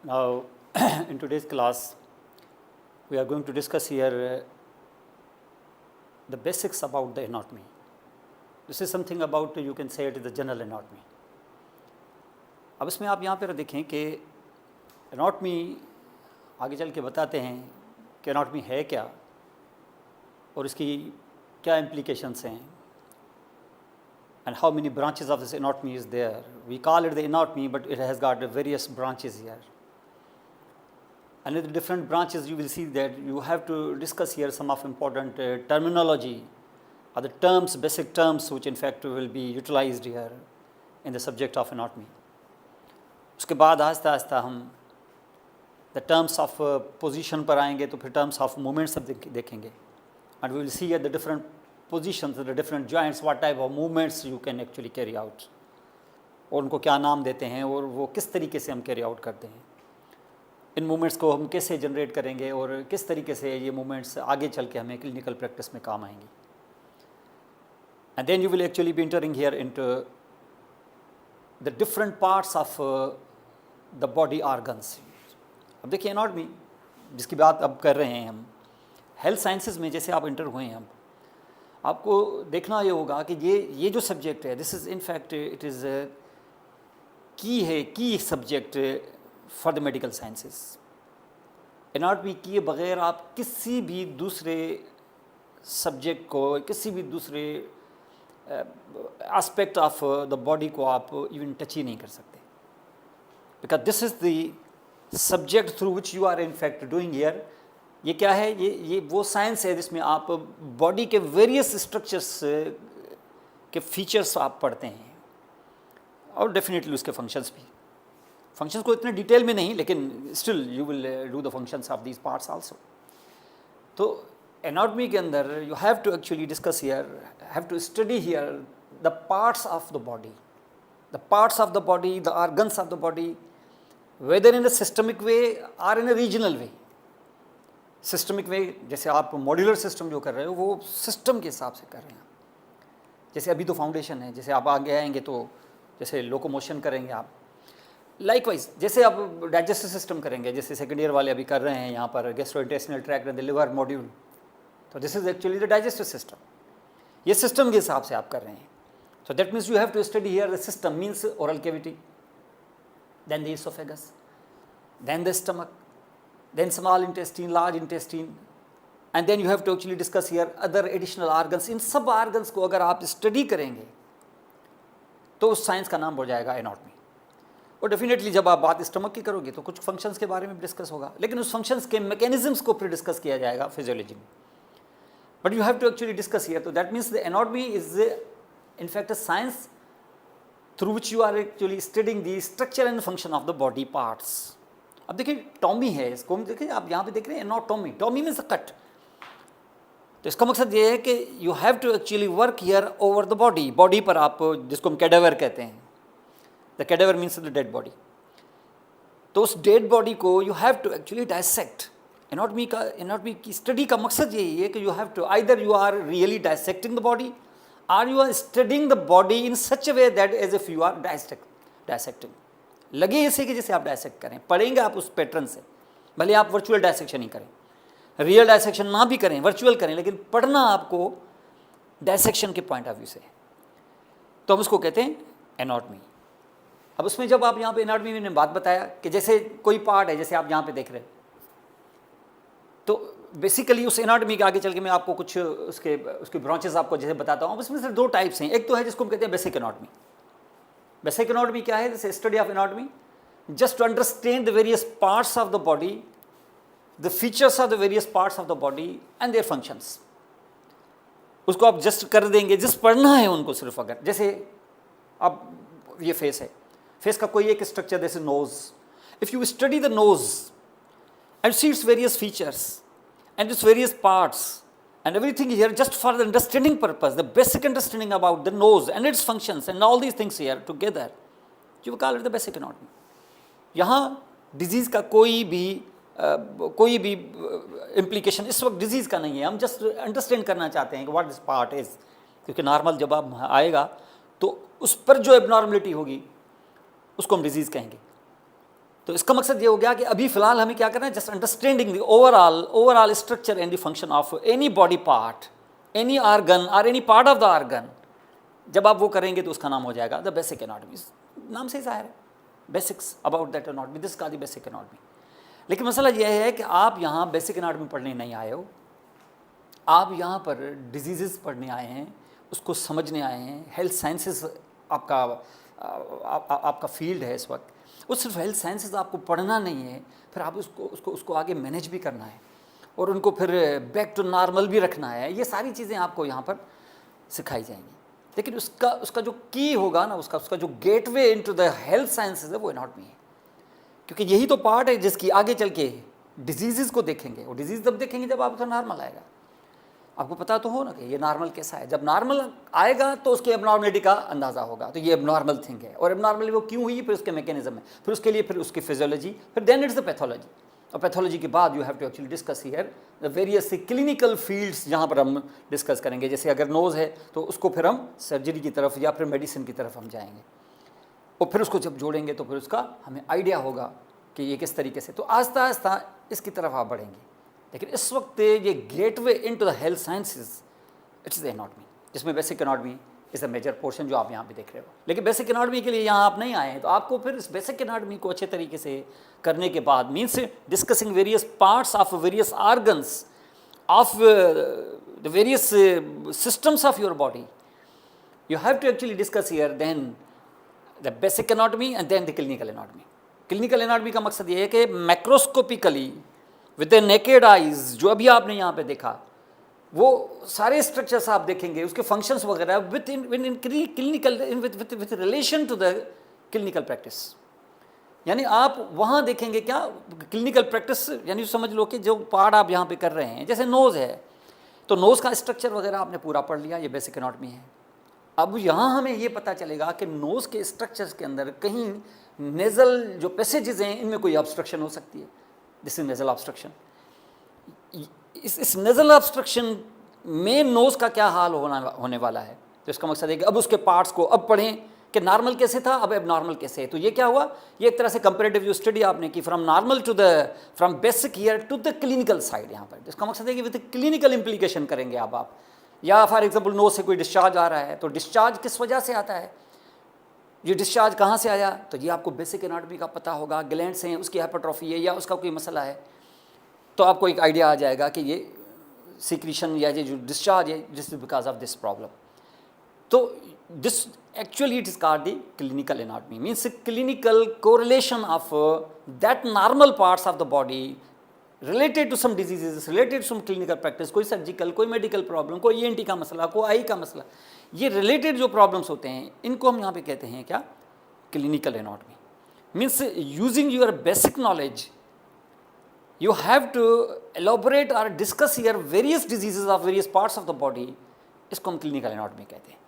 Now, in today's class, we are going to discuss here the basics about the anatomy. This is something about, you can say it is the general anatomy. अब इसमें आप यहाँ पर देखें कि anatomy आगे चल के बताते हैं कि एनाटमी है क्या और इसकी क्या implications हैं, and how many branches of this anatomy is there. We call it the anatomy, but it has got various branches here. And in the different branches, you will see that you have to discuss here some of important terminology or the terms, basic terms, which in fact will be utilized here in the subject of anatomy. उसके बाद आहिस्ता आहिस्ता हम the terms of position पर आएंगे, तो फिर terms of movements सब देखेंगे, and we will see at the different positions, the different joints, what type of movements you can actually carry out, और उनको क्या नाम देते हैं और वो किस तरीके से हम carry out करते हैं, इन मूवमेंट्स को हम कैसे जनरेट करेंगे और किस तरीके से ये मूवमेंट्स आगे चल के हमें क्लिनिकल प्रैक्टिस में काम आएंगी. And then you will actually be entering here into the different parts of the body organs. अब देखिए एनाटॉमी जिसकी बात अब कर रहे हैं हम, हेल्थ साइंसेज में जैसे आप इंटर हुए हैं, हम आपको देखना ये होगा कि ये जो सब्जेक्ट है, this is in fact it is key subject for the medical sciences. Anatomy किए बगैर आप किसी भी दूसरे सब्जेक्ट को, किसी भी दूसरे एस्पेक्ट ऑफ द बॉडी को आप इवन टच ही नहीं कर सकते, because this is the subject through which you are in fact doing here. ये क्या है? ये वो साइंस है जिसमें आप बॉडी के वेरियस स्ट्रक्चर्स के फीचर्स आप पढ़ते हैं और डेफिनेटली उसके फंक्शंस भी. फंक्शंस को इतने डिटेल में नहीं, लेकिन still you will do the functions of these parts also. तो एनाटॉमी के अंदर you have to actually discuss here, have to study here the parts of the body, the parts of the body, the organs of the body, whether in a systemic way और in a regional way. Systemic वे जैसे आप modular system जो कर रहे हो वो system के हिसाब से कर रहे हैं. जैसे अभी तो फाउंडेशन है, जैसे आप आगे आएंगे तो जैसे लोकोमोशन करेंगे आप, लाइकवाइज जैसे आप डाइजेस्टिव सिस्टम करेंगे, जैसे सेकेंड ईयर वाले अभी कर रहे हैं यहाँ पर gastrointestinal tract and the liver module, तो this is actually the digestive system. ये सिस्टम के हिसाब से आप कर रहे हैं. So that means you have to study here the system, means oral cavity, then the oesophagus, then the stomach, then small intestine, large intestine, and then you have to actually discuss here other additional organs. इन सब organs को अगर आप study करेंगे तो उस science का नाम हो जाएगा एनाटॉमी. और डेफिनेटली जब आप बात स्टमक की करोगे तो कुछ फंक्शंस के बारे में डिस्कस होगा, लेकिन उस फंक्शंस के मैकेनिज्म्स को फिर डिस्कस किया जाएगा फिजियोलॉजी में. But you have to actually discuss here. तो that means the anatomy is in fact a science through which you are actually studying the structure and function of the body parts. अब देखिए Tommy है, इसको हम देखिए, आप यहाँ पे देख रहे हैं एनाटॉमी, टॉमी मीन्स कट. तो इसका मकसद ये है कि you have to actually work here over the body. Body पर आप, जिसको हम कैडेवर कहते हैं, the cadaver means the dead body. तो उस डेड बॉडी को you have to actually dissect. Anatomy की स्टडी का मकसद यही है कि you have to either you are really dissecting the body और you are studying the body in such a way that as if you are dissecting. लगे ऐसे कि जैसे आप डायसेक्ट करें, पढ़ेंगे आप उस पैटर्न से, भले आप वर्चुअल डायसेक्शन ही करें, रियल डायसेक्शन ना भी करें, वर्चुअल करें, लेकिन पढ़ना आपको डायसेक्शन के पॉइंट ऑफ व्यू से. तो हम उसको कहते हैं एनाटॉमी. अब उसमें जब आप यहाँ पे एनाटॉमी में बात बताया कि जैसे कोई पार्ट है, जैसे आप यहाँ पे देख रहे हैं, तो बेसिकली उस एनाटॉमी के आगे चल के मैं आपको कुछ उसके ब्रांचेस आपको जैसे बताता हूँ. उसमें से दो टाइप्स हैं. एक तो है जिसको हम कहते हैं बेसिक एनाटॉमी. बेसिक एनाटॉमी क्या है? This study of anatomy just to understand the various parts of the body, the features of the various parts of the body and their functions. उसको आप जस्ट कर देंगे, जस्ट पढ़ना है उनको सिर्फ. अगर जैसे अब ये फेस है, फेस का कोई एक स्ट्रक्चर जैसे nose, if you study the nose and see its various features and its various parts and everything here just for the understanding purpose, the basic understanding about the nose and its functions and all these things here together, you call it the basic anatomy. यहाँ disease का कोई भी implication इस वक्त disease का नहीं है. हम जस्ट अंडरस्टैंड करना चाहते हैं कि what this part is, क्योंकि नॉर्मल जब आप आएगा तो उस पर जो एबनॉर्मलिटी होगी उसको हम डिजीज़ कहेंगे. तो इसका मकसद ये हो गया कि अभी फिलहाल हमें क्या करना है, just understanding the overall structure and the function of any body part, any organ और any part of the organ. जब आप वो करेंगे तो उसका नाम हो जाएगा द बेसिक एनाटॉमी। नाम से ही जाहिर है, basics about that anatomy, this का द बेसिक एनाटॉमी। लेकिन मसला यह है कि आप यहाँ बेसिक एनाटॉमी पढ़ने नहीं आए हो, आप यहाँ पर डिजीज़ पढ़ने आए हैं, उसको समझने आए हैं। हेल्थ साइंसेस आपका फील्ड है इस वक्त। वो सिर्फ हेल्थ साइंसेस आपको पढ़ना नहीं है, फिर आप उसको आगे मैनेज भी करना है और उनको फिर बैक टू नॉर्मल भी रखना है। ये सारी चीज़ें आपको यहाँ पर सिखाई जाएंगी। लेकिन उसका जो की होगा ना, उसका जो gateway into the health sciences है वो एनाटॉमी है, क्योंकि यही तो पार्ट है जिसकी आगे चल के डिजीज़ को देखेंगे। वो डिजीज़ तब देखेंगे जब आपका नॉर्मल आएगा। आपको पता तो हो ना कि ये नॉर्मल कैसा है। जब नॉर्मल आएगा तो उसके एबनॉर्मलिटी का अंदाज़ा होगा, तो ये एबनॉर्मल थिंग है और एबनॉर्मली वो क्यों हुई, फिर उसके मैकेनिज्म है, फिर उसके लिए फिर उसकी फिजियोलॉजी, फिर देन इट्स द पैथोलॉजी। और पैथोलॉजी के बाद you have to actually discuss here the various clinical fields, जहाँ पर हम डिस्कस करेंगे। जैसे अगर नोज़ है तो उसको फिर हम सर्जरी की तरफ या फिर मेडिसिन की तरफ हम जाएंगे, और फिर उसको जब जोड़ेंगे तो फिर उसका हमें आइडिया होगा कि ये किस तरीके से। तो आस्ता आस्ता इसकी तरफ आप बढ़ेंगे। लेकिन इस वक्त ये gateway into the health sciences it's the anatomy, जिसमें basic anatomy is the major portion जो आप यहाँ पे देख रहे हो। लेकिन बेसिक एनाटॉमी के लिए यहाँ आप नहीं आए हैं, तो आपको फिर इस बेसिक एनाटॉमी को अच्छे तरीके से करने के बाद, means discussing various parts of various organs of the various systems of your body, you have to actually discuss here then the basic anatomy and then the clinical anatomy. Clinical anatomy का मकसद ये है कि macroscopically with the naked eyes, जो अभी आपने यहाँ पे देखा, वो सारे स्ट्रक्चर्स आप देखेंगे, उसके फंक्शंस वगैरह with in clinical with relation to the clinical practice. यानी आप वहाँ देखेंगे क्या क्लिनिकल प्रैक्टिस, यानी समझ लो कि जो पार्ट आप यहाँ पे कर रहे हैं, जैसे नोज़ है तो नोज़ का स्ट्रक्चर वगैरह आपने पूरा पढ़ लिया, ये बेसिक एनाटॉमी है। अब यहाँ हमें ये पता चलेगा कि नोज़ के स्ट्रक्चर्स के अंदर कहीं नेज़ल जो पैसेजेस हैं इनमें कोई ऑब्स्ट्रक्शन हो सकती है, दिस इज नेज़ल ऑब्स्ट्रक्शन। इस नेज़ल ऑब्स्ट्रक्शन में नोज़ का क्या हाल होने वाला है, तो इसका मकसद है कि अब उसके पार्ट्स को अब पढ़ें कि नॉर्मल कैसे था, अब एबनॉर्मल कैसे है। तो ये क्या हुआ, ये एक तरह से कंपैरेटिव जो स्टडी आपने की from normal to the from basic year to the clinical side. यहाँ पर इसका मकसद है कि विद क्लिनिकल इम्प्लीकेशन करेंगे आप या फॉर एग्जाम्पल नोज़ से कोई डिस्चार्ज आ रहा है तो डिस्चार्ज किस वजह से आता है, ये डिस्चार्ज कहाँ से आया, तो ये आपको बेसिक एनाटॉमी का पता होगा। ग्लैंड्स हैं, उसकी हाइपरट्रॉफी है या उसका कोई मसला है, तो आपको एक आइडिया आ जाएगा कि ये सीक्रेशन या ये जो डिस्चार्ज है this is because of this problem. तो this actually it is called the clinical anatomy, means clinical correlation of that normal parts of the body related to some diseases, related to some clinical practice, कोई surgical, कोई medical problem, कोई ENT का मसला, कोई आई का मसला, ये related जो प्रॉब्लम्स होते हैं इनको हम यहाँ पे कहते हैं क्या, clinical anatomy. Means using your basic knowledge you have to elaborate or discuss here various diseases of various parts of the body, इसको हम क्लिनिकल एनाटॉमी कहते हैं।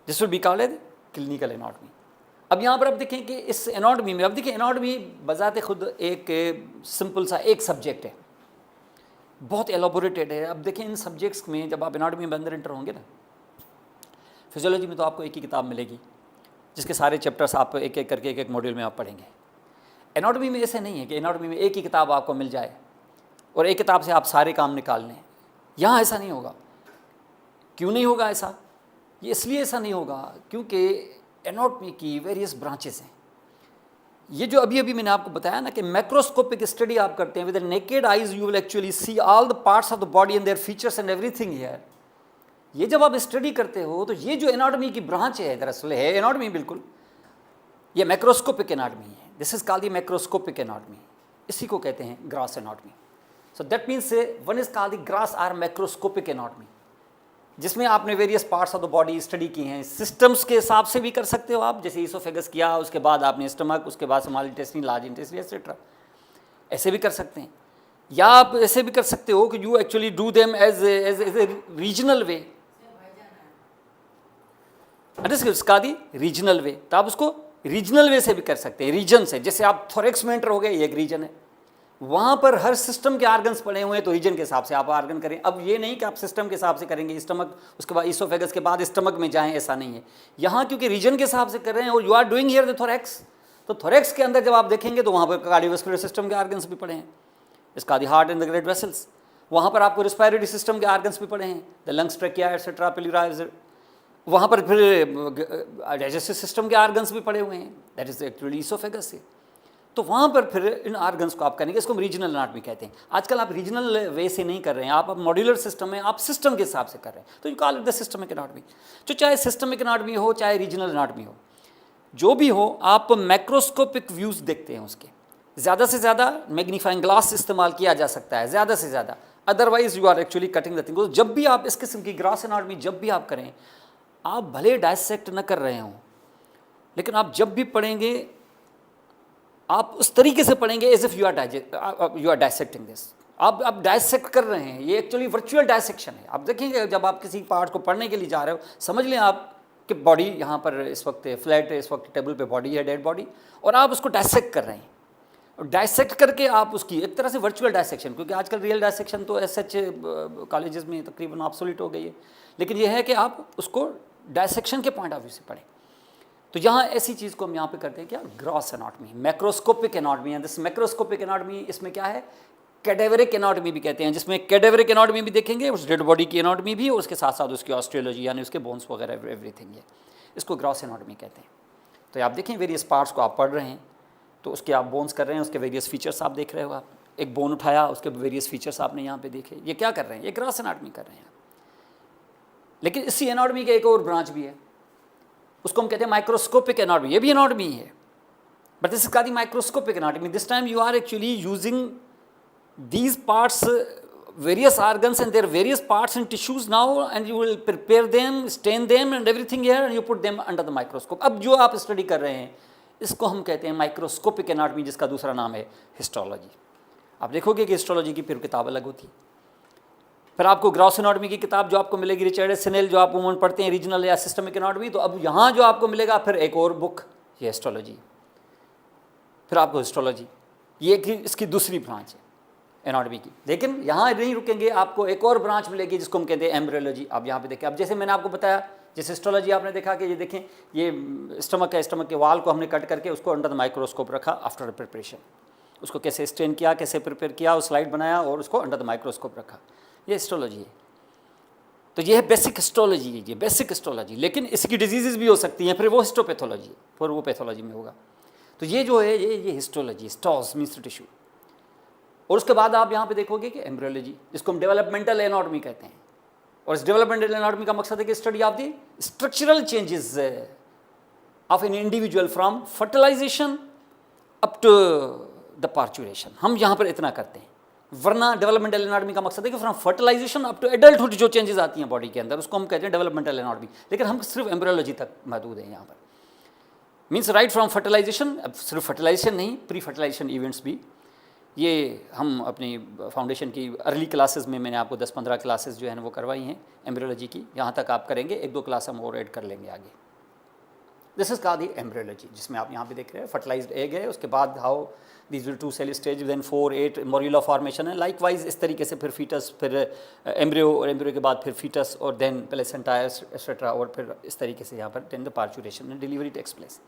This will be called clinical anatomy. अब यहाँ पर अब देखें कि इस एनाटॉमी में, अब देखिए एनाटॉमी बजाते खुद एक सिंपल सा एक सब्जेक्ट है, बहुत एलोबोरेटेड है। अब देखें इन सब्जेक्ट्स में जब आप एनाटॉमी में अंदर एंटर होंगे ना, फिजियोलॉजी में तो आपको एक ही किताब मिलेगी जिसके सारे चैप्टर्स आप एक एक करके एक मॉड्यूल में आप पढ़ेंगे। एनाटॉमी में ऐसे नहीं है कि एनाटॉमी में एक ही किताब आपको मिल जाए और एक किताब से आप सारे काम निकाल लें। यहाँ ऐसा नहीं होगा। क्यों नहीं होगा ऐसा, ये इसलिए ऐसा नहीं होगा क्योंकि एनाटॉमी की वेरियस ब्रांचेस हैं। ये जो अभी अभी मैंने आपको बताया ना कि मैक्रोस्कोपिक स्टडी आप करते हैं, with the naked eyes you will actually see all the parts of the body and their features and everything here. ये जब आप स्टडी करते हो तो ये जो एनाटॉमी की ब्रांच है, दरअसल है एनाटॉमी, बिल्कुल ये मैक्रोस्कोपिक एनाटॉमी है। This is called the macroscopic anatomy, इसी को कहते हैं gross anatomy. So that means one is called the gross और मैक्रोस्कोपिक एनाटॉमी, जिसमें आपने various parts of the body study की हैं। सिस्टम्स के हिसाब से भी कर सकते हो आप, जैसे ईसोफेगस किया, उसके बाद आपने स्टमक, उसके बाद small intestine, large intestine etcetera, ऐसे भी कर सकते हैं। या आप ऐसे भी कर सकते हो कि you actually do them as a regional way, इसका दी रीजनल वे, तो आप उसको रीजनल वे से भी कर सकते हैं, रीजन से। जैसे आप थोरेक्स में एंटर हो गए, ये एक रीजन है, वहाँ पर हर सिस्टम के आर्गन्स पड़े हुए हैं, तो रीजन के हिसाब से आप आर्गन करें। अब ये नहीं कि आप सिस्टम के हिसाब से करेंगे, स्टमक उसके बाद ईसोफेगस के बाद स्टमक में जाएं, ऐसा नहीं है। यहाँ क्योंकि रीजन के हिसाब से कर रहे हैं और you are doing here the thorax, तो थोरेक्स के अंदर जब आप देखेंगे तो वहाँ पर कार्डियोवास्कुलर सिस्टम के ऑर्गन्स भी पड़े हैं, इसका the heart and the great vessels. वहाँ पर आपको रिस्पायरेटरी सिस्टम के ऑर्गन्स भी पड़े हैं, द लंग्स, ट्रैकिया एटसेट्रा, प्लीरा। वहाँ पर फिर डाइजेस्टिव सिस्टम के ऑर्गन्स भी पड़े हुए हैं, दैट इज एक्चुअली इसोफेगस से। तो वहाँ पर फिर इन ऑर्गन्स को आप करेंगे, इसको हम रीजनल एनाटॉमी कहते हैं। आजकल आप रीजनल वे से नहीं कर रहे हैं, आप मॉड्यूलर सिस्टम में आप सिस्टम के हिसाब से कर रहे हैं, तो you call it the systemic anatomy. तो चाहे सिस्टमिक एनाटॉमी हो चाहे रीजनल एनाटॉमी हो, जो भी हो, आप मैक्रोस्कोपिक व्यूज़ देखते हैं उसके, ज़्यादा से ज़्यादा मैग्नीफाइंग ग्लास इस्तेमाल किया जा सकता है, ज़्यादा से ज़्यादा, otherwise you are actually cutting the thing. तो जब भी आप इस किस्म की ग्रास एनाटॉमी जब भी आप करें, आप भले डायसेक्ट न कर रहे हों, लेकिन आप जब भी पढ़ेंगे आप उस तरीके से पढ़ेंगे as if you are dissecting this. आप डायसेक्ट कर रहे हैं, ये एक्चुअली वर्चुअल डायसेक्शन है। आप देखेंगे जब आप किसी पार्ट को पढ़ने के लिए जा रहे हो, समझ लें आप कि बॉडी यहाँ पर इस वक्त फ्लैट है, इस वक्त टेबल पे बॉडी है, डेड बॉडी, और आप उसको डायसेक्ट कर रहे हैं। और डायसेक्ट करके आप उसकी एक तरह से वर्चुअल डायसेक्शन, क्योंकि आजकल रियल डायसेक्शन तो एस एच कॉलेजेस में तकरीबन ऑब्सोलीट हो गई है, लेकिन यह है कि आप उसको डायसेक्शन के पॉइंट ऑफ व्यू से पढ़ें। तो यहाँ ऐसी चीज़ को हम यहाँ पे करते हैं क्या, gross anatomy, macroscopic anatomy. And this macroscopic anatomy, इसमें क्या है, कैडेवरिक एनाटॉमी भी कहते हैं, जिसमें कैडेवरिक एनाटॉमी भी देखेंगे, उस डेड बॉडी की एनाटॉमी भी, और उसके साथ साथ उसकी ऑस्ट्रियोलॉजी यानी उसके बोन्स वगैरह एवरीथिंग है, इसको ग्रॉस एनाटॉमी कहते हैं। तो आप देखें वेरियस पार्ट्स को आप पढ़ रहे हैं, तो उसके आप बोन्स कर रहे हैं, उसके वेरियस फीचर्स आप देख रहे हो। आप एक बोन उठाया, उसके वेरियस फीचर्स आपने यहाँ पे देखे, ये क्या कर रहे हैं, ये ग्रॉस एनाटॉमी कर रहे हैं। लेकिन इसी एनाटॉमी का एक और ब्रांच भी है, उसको हम कहते हैं माइक्रोस्कोपिक एनाटॉमी। ये भी एनाटॉमी है, but this is called the microscopic anatomy. This time you are actually using these parts, various organs and their various parts and tissues now, and you will prepare them, stain them and everything here, and you put them under the microscope. अब जो आप study कर रहे हैं, इसको हम कहते हैं माइक्रोस्कोपिक एनाटॉमी, जिसका दूसरा नाम है हिस्टोलॉजी। आप देखोगे कि हिस्टोलॉजी की फिर किताब अलग होती है। फिर आपको ग्रॉस एनाटॉमी की किताब जो आपको मिलेगी, रिचर्ड एस सेनेल, जो आप उमूमन पढ़ते हैं रीजनल या सिस्टमिक एनाटॉमी, तो अब यहाँ जो आपको मिलेगा फिर एक और बुक, ये हिस्टोलॉजी। फिर आपको हिस्टोलॉजी, ये इसकी दूसरी ब्रांच है एनाटॉमी की। लेकिन यहाँ नहीं रुकेंगे, आपको एक और ब्रांच मिलेगी जिसको हम कहते हैं एम्ब्रियोलॉजी। आप यहाँ पे देखें, अब जैसे मैंने आपको बताया, जैसे हिस्टोलॉजी आपने देखा कि ये देखें, ये स्टमक है, स्टमक के वाल को हमने कट करके उसको अंडर द माइक्रोस्कोप रखा आफ्टर प्रिपरेशन, उसको कैसे स्टेन किया, कैसे प्रिपेयर किया, उस स्लाइड बनाया और उसको अंडर द माइक्रोस्कोप रखा, ये हिस्टोलॉजी है। तो ये है बेसिक हिस्टोलॉजी है, ये बेसिक हिस्टोलॉजी। लेकिन इसकी डिजीज़ भी हो सकती हैं, फिर वो हिस्टोपैथोलॉजी है, फिर वो पैथोलॉजी में होगा। तो ये जो है ये हिस्टोलॉजी, स्टॉस मीन्स टिश्यू। और उसके बाद आप यहाँ पे देखोगे कि एम्ब्रियोलॉजी, जिसको हम डेवलपमेंटल एनाटॉमी कहते हैं। और इस डेवलपमेंटल एनाटॉमी का मकसद है कि study of the structural changes of an individual from fertilisation up to the parturition. हम यहाँ पर इतना करते हैं, वरना डेवलपमेंटल एनाटॉमी का मकसद है कि from fertilisation up to adulthood जो चेंजेस आती हैं बॉडी के अंदर, उसको हम कहते हैं डेवलपमेंटल एनाटॉमी। लेकिन हम सिर्फ एम्ब्रियोलॉजी तक महदूद हैं यहाँ पर, मीन्स राइट फ्रॉम फर्टिलाइजेशन। अब सिर्फ फर्टिलाइजेशन नहीं, प्री फर्टिलाइजेशन इवेंट्स भी, ये हम अपनी फाउंडेशन की अर्ली क्लासेस में मैंने आपको 10-15 क्लासेस जो है ना वो करवाई हैं एम्ब्रियोलॉजी की। यहाँ तक आप करेंगे, 1-2 क्लास हम और ऐड कर लेंगे आगे। This is called the embryology, जिसमें आप यहाँ पे देख रहे हैं फर्टिलाइज्ड एग है, उसके बाद how these will 2 cell stage, then 4-8 morula formation है। लाइकवाइज इस तरीके से फिर फीटस, फिर एम्ब्रियो, और एम्ब्रियो के बाद फिर फीटस, और देन प्लेसेंटा एक्सेट्रा, और फिर इस तरीके से यहाँ पर then the parturition and delivery takes place.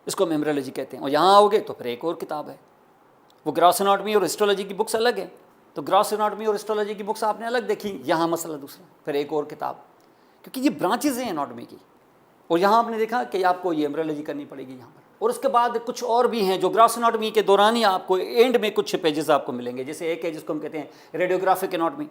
इसको हम एम्ब्रियोलॉजी कहते हैं। और यहाँ आओगे तो फिर एक और किताब है, वो ग्रॉस एनाटॉमी और हिस्टोलॉजी की बुक्स अलग है। तो ग्रॉस एनाटॉमी और हिस्टोलॉजी की बुक्स आपने अलग देखी, यहाँ मसला दूसरा, फिर एक और किताब, क्योंकि ये ब्रांचेज हैं एनाटॉमी की। और यहाँ आपने देखा कि आपको ये एम्ब्रियोलॉजी करनी पड़ेगी यहाँ पर। और उसके बाद कुछ और भी हैं जो ग्रॉस एनाटॉमी के दौरान ही आपको एंड में कुछ पेजेस आपको मिलेंगे। जैसे एक है जिसको हम कहते हैं रेडियोग्राफिक एनाटॉमी।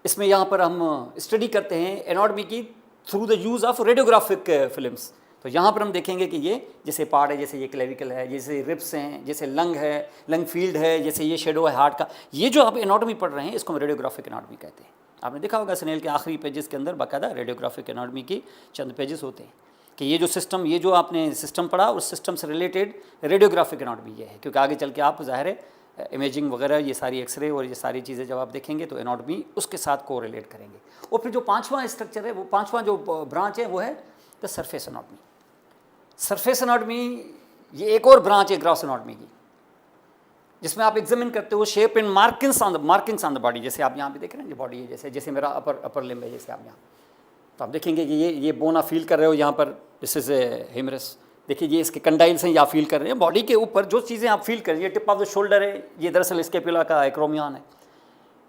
इसमें यहाँ पर हम स्टडी करते हैं एनाटॉमी की through the use of radiographic films. तो यहाँ पर हम देखेंगे कि ये जैसे पार्ट है, जैसे ये क्लेविकल है, जैसे रिब्स हैं, जैसे लंग है, लंग फील्ड है, जैसे ये शेडो है हार्ट का, ये जो आप एनाटॉमी पढ़ रहे हैं इसको हम रेडियोग्राफिक एनाटॉमी कहते हैं। आपने देखा होगा स्नेल के आखिरी पेजेस के अंदर बाकायदा रेडियोग्राफिक एनाटॉमी की चंद पेजेस होते हैं कि ये जो सिस्टम, ये जो आपने सिस्टम पढ़ा उस सिस्टम से रिलेटेड रेडियोग्राफिक एनाटॉमी ये है। क्योंकि आगे चल के आप ज़ाहिर है इमेजिंग वगैरह, ये सारी एक्सरे और ये सारी चीज़ें जब आप देखेंगे तो एनाटॉमी उसके साथ को रिलेट करेंगे। और फिर जो 5वां स्ट्रक्चर है, वो 5वां जो ब्रांच है वो है the surface anatomy. Surface anatomy ये एक और ब्रांच है ग्रॉस एनाटॉमी की, जिसमें आप एग्जामिन करते हो shape and markings on the body. जैसे आप यहाँ पे देख रहे हैं, ये बॉडी है, जैसे मेरा अपर लिम्ब है, जैसे आप यहाँ, तो आप देखेंगे कि ये बोन आप फील कर रहे हो यहाँ पर, दिस इज ए ह्यूमरस, देखिए ये इसके कंडाइल्स हैं, या फील कर रहे हैं बॉडी के ऊपर जो चीज़ें आप फील कर रहे हैं, टिप ऑफ द शोल्डर है, ये दरअसल स्केपुला का एक्रोमियन है।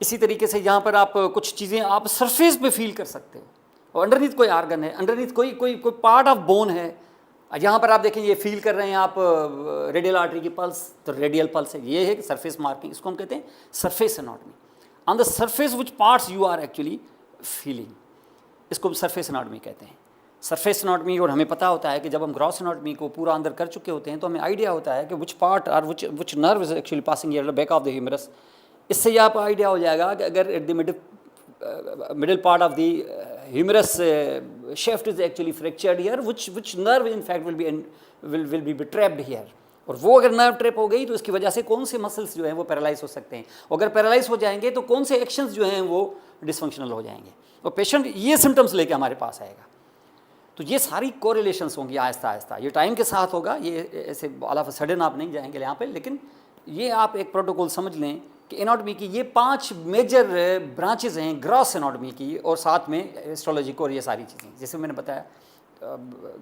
इसी तरीके से यहाँ पर आप कुछ चीज़ें आप सरफेस पे फील कर सकते हो, और अंडरनीथ कोई आर्गन है, अंडरनीथ कोई कोई कोई पार्ट ऑफ बोन है। यहाँ पर आप देखें ये फील कर रहे हैं आप रेडियल आर्टरी की पल्स, तो रेडियल पल्स है, ये है सरफेस मार्किंग, इसको हम कहते हैं surface anatomy. On the surface which parts you are actually feeling, इसको हम सरफेस एनाटॉमी कहते हैं। सरफेस एनाटॉमी, और हमें पता होता है कि जब हम ग्रॉस एनाटॉमी को पूरा अंदर कर चुके होते हैं तो हमें आइडिया होता है कि विच पार्ट और which nerve is actually passing here back of the humerus. इससे यह आपको आइडिया हो जाएगा कि अगर at the middle part of the humerus shaft is actually fractured here, which nerve in fact will be trapped here, और वो अगर नर्व ट्रैप हो गई तो इसकी वजह से कौन से मसल्स जो हैं वो पैरालाइज हो सकते हैं, अगर पैरालाइज हो जाएंगे तो कौन से एक्शंस जो हैं वो डिसफंक्शनल हो जाएंगे, और पेशेंट ये सिम्टम्स लेके हमारे पास आएगा। तो ये सारी कोरिलेशंस होंगी आहिस्ता आहिस्ता, ये टाइम के साथ होगा, ये ऐसे ऑल ऑफ अ सडन आप नहीं जाएंगे यहाँ पे, लेकिन ये आप एक प्रोटोकॉल समझ लें कि एनाटॉमी की ये 5 मेजर ब्रांचेज हैं ग्रॉस एनाटॉमी की, और साथ में हिस्टोलॉजी को, और ये सारी चीज़ें जैसे मैंने बताया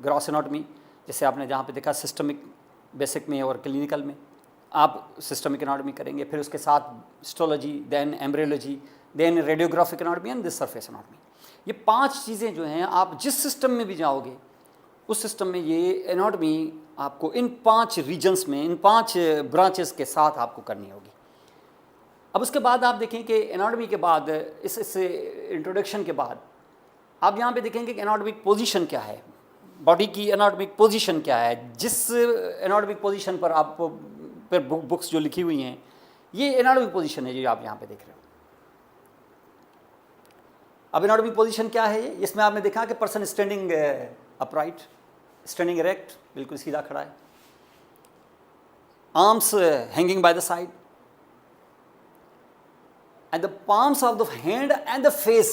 ग्रॉस एनाटॉमी, जैसे आपने जहाँ पे देखा सिस्टमिक बेसिक में और क्लिनिकल में आप सिस्टमिक एनाटॉमी करेंगे, फिर उसके साथ histology, then embryology, then radiographic anatomy and this surface anatomy. ये 5 चीज़ें जो हैं आप जिस सिस्टम में भी जाओगे उस सिस्टम में ये एनाटॉमी आपको इन 5 रीजन्स में, इन 5 ब्रांचेस के साथ आपको करनी होगी। अब उसके बाद आप देखें कि एनाटॉमी के बाद इस इंट्रोडक्शन के बाद आप यहाँ पे देखेंगे कि एनाटॉमिक पोजीशन क्या है, बॉडी की एनाटॉमिक पोजीशन क्या है, जिस एनाटॉमिक पोजीशन पर आप पर बुक्स जो लिखी हुई हैं ये एनाटॉमिक पोजीशन है जो आप यहाँ पे देख रहे हो। अब एनाटॉमिक पोजीशन क्या है, इसमें आपने देखा कि person standing upright, standing erect, बिल्कुल सीधा खड़ा है, arms hanging by the side, and the palms of the hand and the face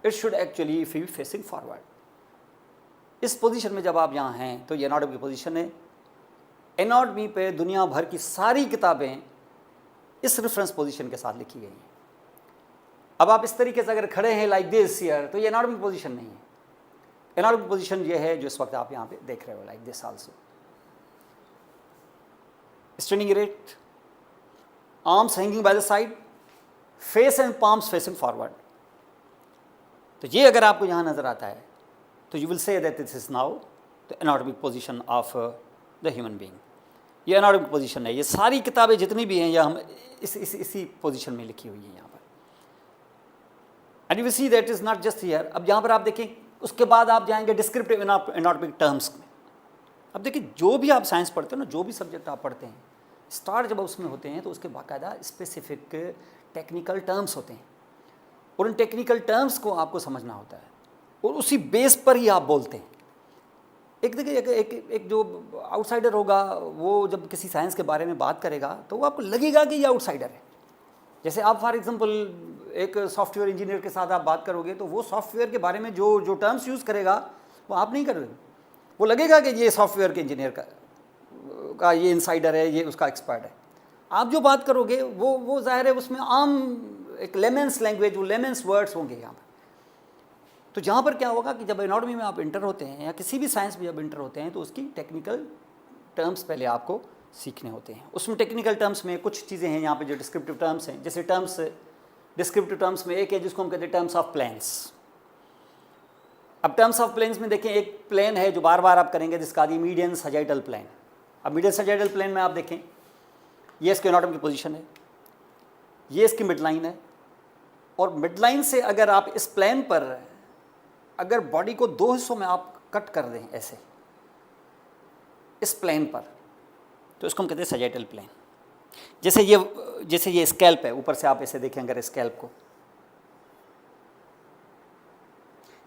it should actually be facing forward। इस पोजीशन में जब आप यहाँ हैं तो ये एनाटॉमी की पोजीशन है। एनाटॉमी पे दुनिया भर की सारी किताबें इस रेफरेंस पोजीशन के साथ लिखी गई हैं। अब आप इस तरीके से अगर खड़े हैं लाइक दिस हियर तो ये एनाटॉमी पोजीशन नहीं है। एनाटॉमी पोजीशन ये है जो इस वक्त आप यहाँ पे देख रहे हो, like this also, standing erect, arms hanging by the side, face and palms facing forward. तो ये अगर आपको यहाँ नज़र आता है तो you will say that this is now the anatomic position of the human being. ये एनाटॉमिक पोजीशन है। ये सारी किताबें जितनी भी हैं ये हम इसी पोजीशन में लिखी हुई है यहाँ पर। And you will see that is not just here. अब यहाँ पर आप देखें, उसके बाद आप जाएंगे डिस्क्रिप्टिव एनाटॉमिक टर्म्स में। अब देखिए जो भी आप साइंस पढ़ते हो ना, जो भी सब्जेक्ट आप पढ़ते हैं, स्टार्ट जब उसमें होते हैं तो उसके बाकायदा स्पेसिफिक टेक्निकल टर्म्स होते हैं, और उन टेक्निकल टर्म्स को आपको समझना होता है और उसी बेस पर ही आप बोलते हैं। एक देखिए एक जो आउटसाइडर होगा वो जब किसी साइंस के बारे में बात करेगा तो वो आपको लगेगा कि ये आउटसाइडर है। जैसे आप फॉर एग्जांपल एक सॉफ्टवेयर इंजीनियर के साथ आप बात करोगे तो वो सॉफ्टवेयर के बारे में जो टर्म्स यूज़ करेगा वो आप नहीं करोगे, वो लगेगा कि ये सॉफ्टवेयर के इंजीनियर का ये इनसाइडर है, ये उसका एक्सपर्ट है। आप जो बात करोगे वो ज़ाहिर है उसमें आम एक लेमेंस लैंग्वेज, वो लेमेंस वर्ड्स होंगे यहाँ पर। तो जहाँ पर क्या होगा कि जब एनाटॉमी में आप इंटर होते हैं या किसी भी साइंस में जब इंटर होते हैं तो उसकी टेक्निकल टर्म्स पहले आपको सीखने होते हैं। उसमें टेक्निकल टर्म्स में कुछ चीज़ें हैं यहाँ पे जो डिस्क्रिप्टिव टर्म्स हैं। जैसे टर्म्स, डिस्क्रिप्टिव टर्म्स में एक है जिसको हम कहते हैं टर्म्स ऑफ प्लेन्स। अब टर्म्स ऑफ प्लेन्स में देखें, एक प्लेन है जो बार बार आप करेंगे जिसका आदि मीडियन सजाइटल प्लेन। अब मीडियन सजाइटल प्लेन में आप देखें ये इसके एनाटॉमी की पोजीशन है, ये इसकी मिड लाइन है, और मिड लाइन से अगर आप इस प्लेन पर अगर बॉडी को 2 हिस्सों में आप कट कर दें ऐसे इस प्लेन पर, तो इसको हम कहते हैं सजाइटल प्लेन। जैसे ये स्कैल्प है, ऊपर से आप ऐसे देखें, अगर स्कैल्प को,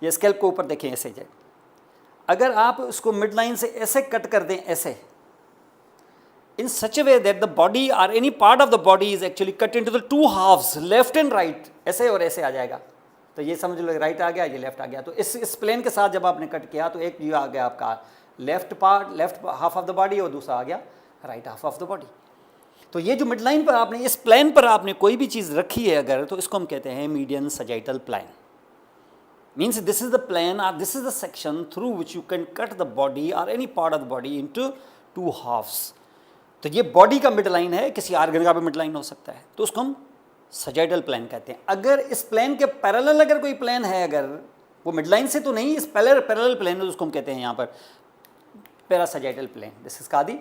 ये स्कैल्प को ऊपर देखें ऐसे जाए, अगर आप उसको मिड लाइन से ऐसे कट कर दें ऐसे, in such a way that the body or any part of the body is actually cut into the 2 halves, left and right, ऐसे और ऐसे आ जाएगा। तो ये समझ लो राइट आ गया, ये लेफ्ट आ गया। तो इस प्लेन के साथ जब आपने कट किया तो एक ये आ गया आपका left half of the body और दूसरा आ गया right half of the body. तो ये जो मिड लाइन पर आपने, इस प्लेन पर आपने कोई भी चीज़ रखी है अगर, तो इसको हम कहते हैं median sagittal plane. means this is the plane or this is the section through which you can cut the body or any part of the body into two halves. तो ये बॉडी का मिड लाइन है, किसी argon का भी mid line हो सकता है, तो उसको हम सजाइडल प्लेन कहते हैं. अगर इस प्लेन के पैरेलल अगर कोई प्लेन है, अगर वो मिड लाइन से तो नहीं, इस पैरेलल प्लेन है, उसको हम कहते हैं यहाँ पर parasagittal plane. This is called the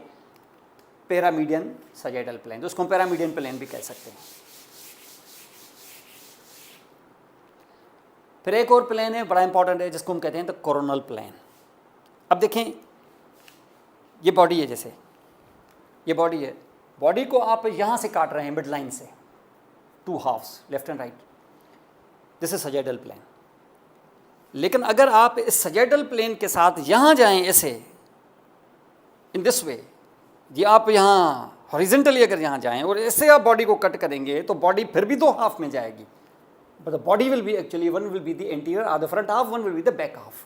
paramedian sagittal plane, तो उसको हम पैरामीडियन प्लेन भी कह सकते हैं. फिर एक और प्लेन है बड़ा इंपॉर्टेंट है जिसको हम कहते हैं द कोरोनल प्लेन. अब देखें ये बॉडी है, जैसे ये बॉडी है, बॉडी को आप यहाँ से काट रहे हैं मिड लाइन से, two halves left and right, this is sagittal plane. लेकिन अगर आप इस सजाइडल प्लेन के साथ यहाँ जाएं ऐसे, इन दिस वे, ये आप यहाँ हॉरिजेंटली अगर यहाँ जाएं और ऐसे आप बॉडी को कट करेंगे तो बॉडी फिर भी दो हाफ में जाएगी. But the body will be actually, one will be the anterior or the front half, one will be the back half.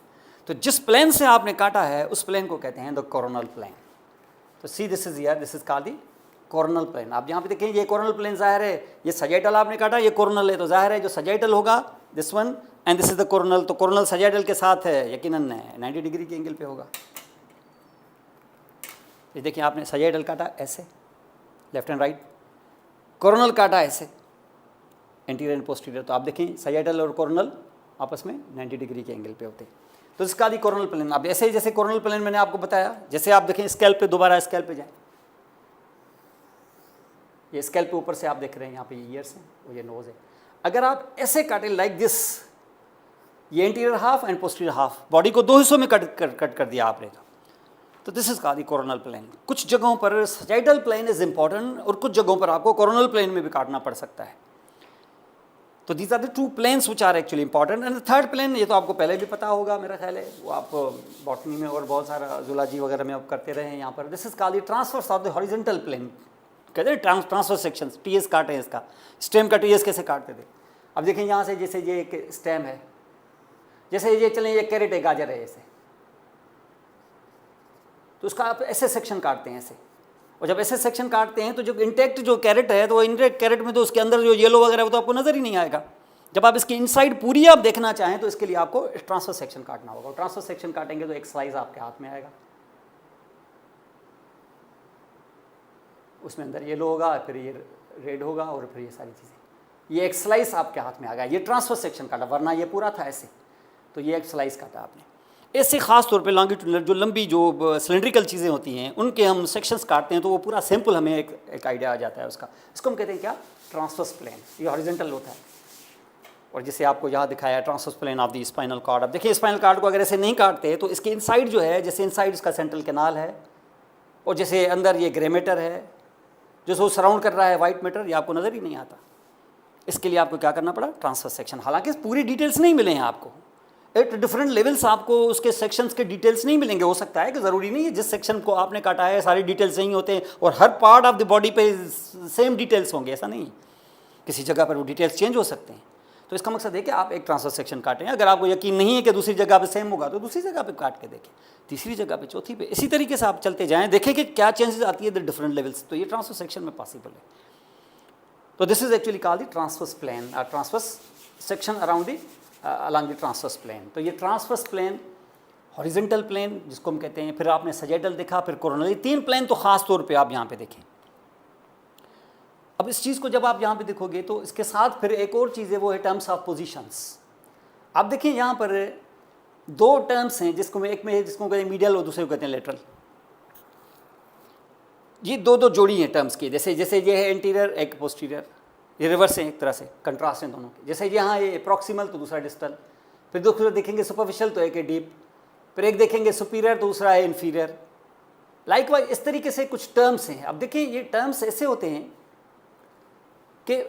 तो जिस प्लेन से आपने काटा है उस प्लेन को कहते हैं द कोरोनल प्लेन. तो see this is here, this is called the coronal plane. आप यहाँ पे देखें ये कोरोनल प्लेन ज़ाहिर है, ये सजाइटल आपने काटा, ये कोरोनल है, तो ज़ाहिर है जो सजाइटल होगा this one and this is the coronal. तो कोरोनल सजाइटल के साथ है, यकीनन 90 डिग्री के एंगल पे होगा. ये देखिए आपने सजाइटल काटा ऐसे लेफ्ट एंड राइट, कोरोनल काटा ऐसे एंटीरियर एंड पोस्टीरियर, तो आप देखें सजाइटल और कोरोनल आपस में 90 डिग्री के एंगल पे होते हैं. तो इसका दी कोरोनल प्लेन. अब ऐसे ही जैसे कोरोनल प्लेन मैंने आपको बताया, जैसे आप देखें स्केल पे, दोबारा स्केल पे जाएं, ये स्केल पे ऊपर से आप देख रहे हैं यहाँ पे ये ईयर्स हैं और ये नोज़ है. अगर आप ऐसे काटें लाइक दिस, ये anterior half and posterior half, body को दो हिस्सों में कट कर दिया आपने, तो this is called the coronal plane. कुछ जगहों पर सजाइटल प्लेन इज इंपॉर्टेंट और कुछ जगहों पर आपको कोरोनल प्लेन में भी काटना पड़ सकता है. तो these are the two planes which are actually important. And the third plane, ये तो आपको पहले भी पता होगा मेरा ख्याल है, वो आप बॉटनी में और बहुत सारा जूलॉजी वगैरह में आप करते रहे हैं यहाँ पर. This is called the transverse of the horizontal plane. कहते हैं ट्रांसवर्स सेक्शन, टीएस काटे हैं इसका, स्टेम का टीएस कैसे काटते थे. अब देखें यहाँ से, जैसे ये एक स्टेम है, जैसे ये चलें ये कैरेट है, गाजर है ऐसे, तो उसका आप ऐसे सेक्शन काटते हैं ऐसे. और जब ऐसे सेक्शन काटते हैं तो जो इंटेक्ट जो कैरेट है, तो वो इंटेक्ट कैरेट में तो उसके अंदर जो येलो वगैरह वो तो आपको नज़र ही नहीं आएगा. जब आप इसकी इनसाइड पूरी आप देखना चाहें तो इसके लिए आपको ट्रांसफर सेक्शन काटना होगा. ट्रांसफर सेक्शन काटेंगे तो एक स्लाइस आपके हाथ में आएगा, उसमें अंदर येलो होगा, फिर ये रेड होगा और फिर ये सारी चीज़ें, ये एक स्लाइस आपके हाथ में आ गया. ये ट्रांसफर सेक्शन काटा, वरना ये पूरा था ऐसे, तो ये एक स्लाइस काटा आपने. ऐसे ख़ास तौर पे लॉन्गिट्यूडनल जो लंबी जो सिलेंड्रिकल चीज़ें होती हैं उनके हम सेक्शंस काटते हैं तो वो पूरा सिंपल हमें एक आइडिया आ जाता है उसका. इसको हम कहते हैं क्या, ट्रांसवर्स प्लेन. ये हॉरिजॉन्टल होता है. और जैसे आपको यहाँ दिखाया transverse plane of the spinal cord. अब देखिए स्पाइनल कॉर्ड को अगर ऐसे नहीं काटते तो इसके इनसाइड जो है, जैसे इनसाइड इसका सेंट्रल कैनाल है और जैसे अंदर ये ग्रे मैटर है जो सो सराउंड कर रहा है वाइट मैटर, ये आपको नज़र ही नहीं आता. इसके लिए आपको क्या करना पड़ा, ट्रांसवर्स सेक्शन. हालांकि पूरी डिटेल्स नहीं मिले हैं आपको, एट डिफरेंट लेवल्स आपको उसके सेक्शंस के डिटेल्स नहीं मिलेंगे. हो सकता है कि ज़रूरी नहीं है जिस सेक्शन को आपने काटा है सारी डिटेल्स नहीं होते हैं और हर पार्ट ऑफ द बॉडी पे सेम डिटेल्स होंगे, ऐसा नहीं. किसी जगह पर वो डिटेल्स चेंज हो सकते हैं. तो इसका मकसद है कि आप एक ट्रांसफर सेक्शन काटें. अगर आपको यकीन नहीं है कि दूसरी जगह पे सेम होगा तो दूसरी जगह पे काट के देखें, तीसरी जगह पे, चौथी पे, इसी तरीके से आप चलते जाएँ, देखें कि क्या चेंजेस आती है द डिफरेंट लेवल्स. तो ये ट्रांसफर सेक्शन में पॉसिबल है. तो this is actually called the transverse plane और transverse section around the along the transverse plane. तो ये ट्रांसवर्स प्लेन, हॉरिजॉन्टल प्लेन जिसको हम कहते हैं, फिर आपने सजाइटल देखा, फिर कोरोनल, ये तीन प्लेन तो ख़ास तौर पे आप यहाँ पे देखें. अब इस चीज़ को जब आप यहाँ पे देखोगे तो इसके साथ फिर एक और चीज़ है, वो है टर्म्स ऑफ पोजीशंस. आप देखिए यहाँ पर दो टर्म्स हैं, जिसको मैं एक में जिसको कहते हैं मीडियल और दूसरे को कहते हैं लेटरल. ये दो जोड़ी हैं टर्म्स की. जैसे जैसे ये है एंटीरियर, एक पोस्टीरियर, ये रिवर्स हैं, एक तरह से कंट्रास्ट हैं दोनों के. जैसे यहाँ ये प्रॉक्सिमल तो दूसरा डिस्टल, फिर दूसरा देखेंगे सुपरफिशियल तो एक है डीप, फिर एक देखेंगे सुपीरियर तो दूसरा है इन्फीरियर. लाइकवाइज इस तरीके से कुछ टर्म्स हैं. अब देखिए ये टर्म्स ऐसे होते हैं कि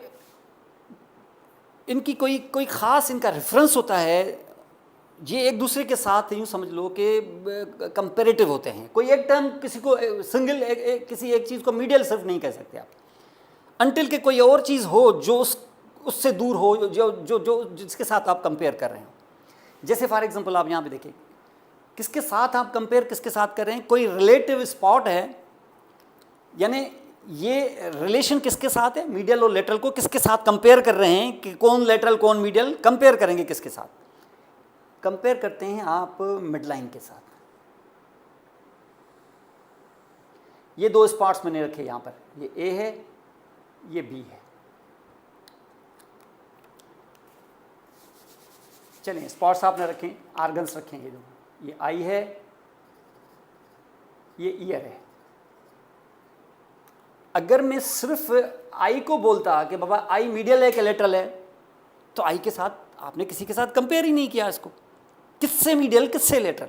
इनकी कोई ख़ास इनका रेफरेंस होता है. ये एक दूसरे के साथ यूँ समझ लो कि कंपेरेटिव होते हैं. कोई एक टर्म किसी को सिंगल किसी एक चीज़ को मीडियल सिर्फ नहीं कह सकते आप, अनटिल के कोई और चीज़ हो जो उससे दूर हो, जो जिसके साथ आप कंपेयर कर रहे हो. जैसे फॉर एग्जांपल आप यहाँ पे देखिए, किसके साथ आप कंपेयर किसके साथ कर रहे हैं, कोई रिलेटिव स्पॉट है, यानी ये रिलेशन किसके साथ है, मीडियल और लेटरल को किसके साथ कंपेयर कर रहे हैं कि कौन लेटरल कौन मीडियल, कंपेयर करेंगे किसके साथ. कंपेयर करते हैं आप मिड लाइन के साथ। ये दो स्पॉट्स मैंने रखे यहाँ पर, ये ए है, ये बी है। चलिए स्पॉट्स आपने रखें, आर्गन्स रखें, ये आई है, ये ईयर है। अगर मैं सिर्फ आई को बोलता कि बाबा आई मीडियल है कि लेटरल है, तो आई के साथ आपने किसी के साथ कंपेयर ही नहीं किया इसको, किससे मीडियल किससे लेटरल।